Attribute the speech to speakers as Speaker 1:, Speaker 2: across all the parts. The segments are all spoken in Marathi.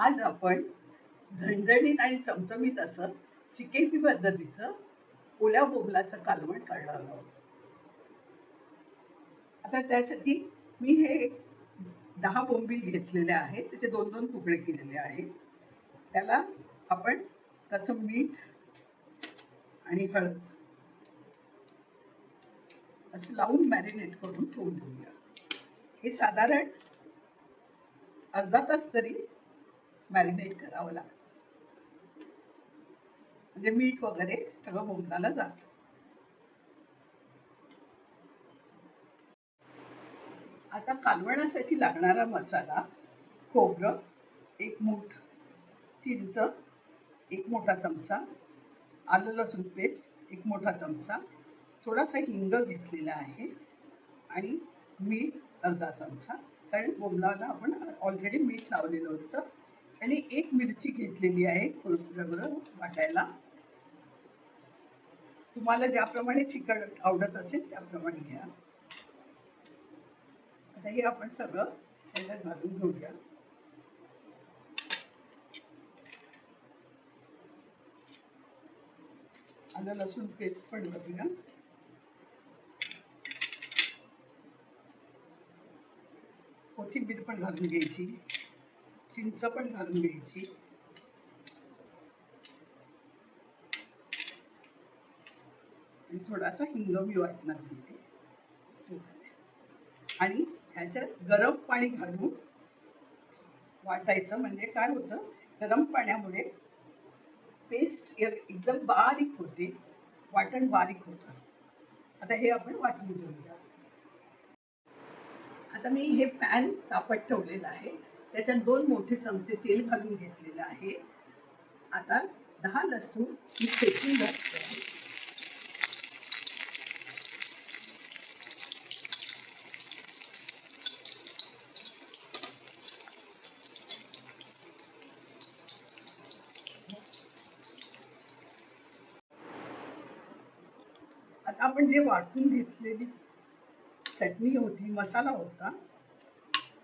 Speaker 1: आज आपण झणझणीत आणि चमचमीत असं सिकेपी पद्धतीचं ओल्या बोंबलाचं कालवण करणार आहोत. आता त्यासाठी मी हे 10 बोंबील घेतलेले आहेत, त्याचे 2-2 तुकडे केलेले आहेत. त्याला आपण प्रथम मीठ आणि हळद असं लावून मॅरिनेट करून ठेवून देऊया. हे साधारण अर्धा तास तरी मॅरिनेट करावं लागतं, म्हणजे मीठ वगैरे सगळं बोंबलाला जातं. आता कालवणासाठी लागणारा मसाला: खोबरं 1 मूठ, चिंच 1 मोठा चमचा, आलं लसूण पेस्ट 1 मोठा चमचा, थोडासा हिंग घेतलेला आहे आणि मीठ अर्धा चमचा, कारण बोंबलाला आपण ऑलरेडी मीठ लावलेलं होतं. आणि 1 मिरची घेतलेली आहे खोबरं वाटायला. तुम्हाला ज्याप्रमाणे तिखट आवडत असेल त्याप्रमाणे घ्या. आता हे आपण सगळं त्याच्यात घालून घेऊया. आलं लसूण पेस्ट पण घालूया. कोथिंबीर पण घालून घ्यायची, चिंच पण घालून घ्यायची, आणि थोडासा हिंग मी वाटणार तिथे. आणि ह्याच्यात गरम पाणी घालून वाटायचं. म्हणजे काय होतं, गरम पाण्यामुळे पेस्ट एकदम बारीक होते, वाटण बारीक होतं. आता हे आपण वाटून घेऊया. आता मी हे पॅन तापत ठेवलेलं आहे, त्याच्यात 2 मोठे चमचे तेल घालून घेतलेलं आहे. आता 10 लसूण मी ठेचून घातले. आता आपण जे वाटून घेतलेली चटणी होती, मसाला होता,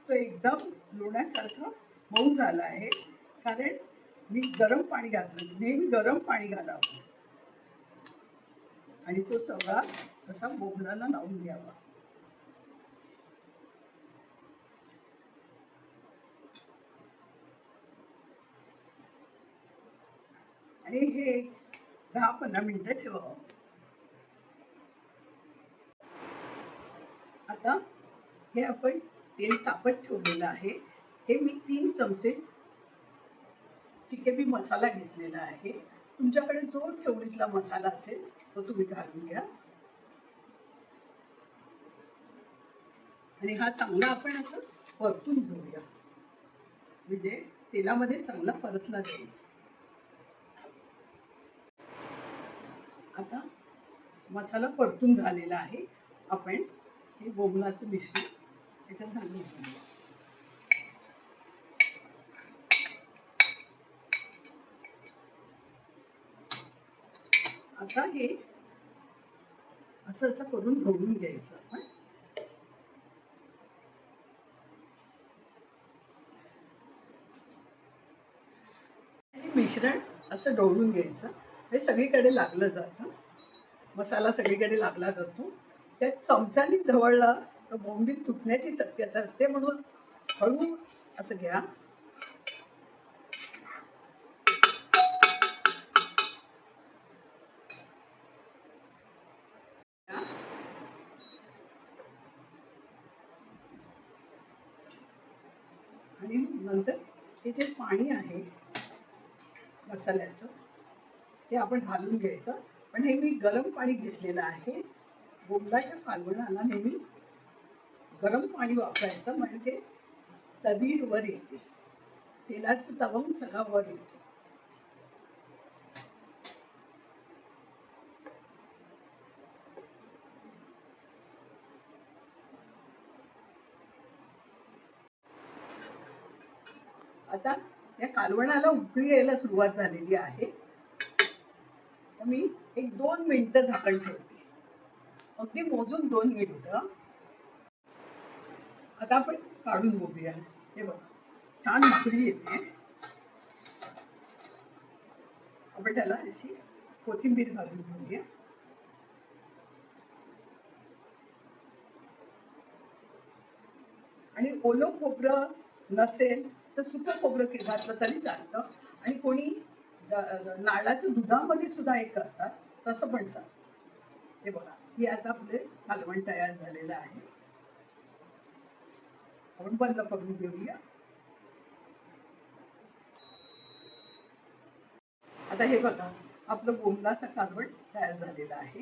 Speaker 1: तो एकदम लोण्यासारखा मऊ झाला आहे, कारण मी गरम पाणी घातलं. नेहमी गरम पाणी घालावं आणि तो सगळा असा बोंबलाला लावून घ्यावा. आणि हे 10-15 मिनिटं ठेवावं. आता हे आपण तेल तापत ठेवलेलं आहे. हे मी 3 चमचे सिकेपी मसाला घेतलेला आहे. तुमच्याकडे जो ठेवणीतला मसाला असेल तो तुम्ही घालून घ्या. आणि हा चांगला आपण असं परतून घेऊया, म्हणजे तेलामध्ये चांगला परतला जाईल. आता मसाला परतून झालेला आहे. आपण हे बोंबलाचं मिश्रण त्याच्यात घालून घेऊया. आता हे असं असं करून ढवळून घ्यायचं आपण. हे मिश्रण असं ढवळून घ्यायचं, हे सगळीकडे लागलं जातं. मसाला सगळीकडे लागला जातो. त्यात चमच्याने ढवळला तर बोंबील तुटण्याची शक्यता असते, म्हणून हळू असं घ्या. आणि नंतर हे जे पाणी आहे मसाल्याचं ते आपण घालून घ्यायचं. पण हे मी गरम पाणी घेतलेलं आहे. बोंबलाच्या कालवणाला नेहमी गरम पाणी वापरायचं, म्हणजे तरी वर येते, तेलाचं तवंग सगळा वर येतो. आता या कालवणाला उकळी यायला सुरुवात झालेली आहे. तर मी 1-2 मिनिटं झाकण ठेवते, अगदी मोजून 2 मिनिटं. आता आपण काढून बघूया. हे बघा, छान उकळी येते. आपण त्याला अशी कोथिंबीर घालून घेऊया. आणि ओलं खोबरं नसेल तर सुकं खोबरं घातलं तरी चालतं. आणि कोणी नारळाच्या दुधामध्ये सुद्धा हे करतात, तसं पण चालतं. हे बघा, हे आता आपले कालवण तयार झालेलं आहे. आपण बंद करून घेऊया. आता हे बघा, आपलं बोंबलाचं कालवण तयार झालेलं आहे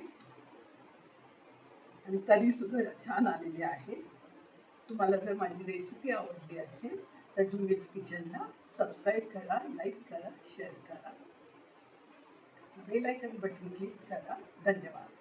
Speaker 1: आणि तरी सुद्धा छान आलेली आहे. तुम्हाला जर माझी रेसिपी आवडली असेल तर जुमीज किचनला सबस्क्राईब करा, लाईक करा, शेअर करा, बेल आयकॉन बटन क्लिक करा. धन्यवाद.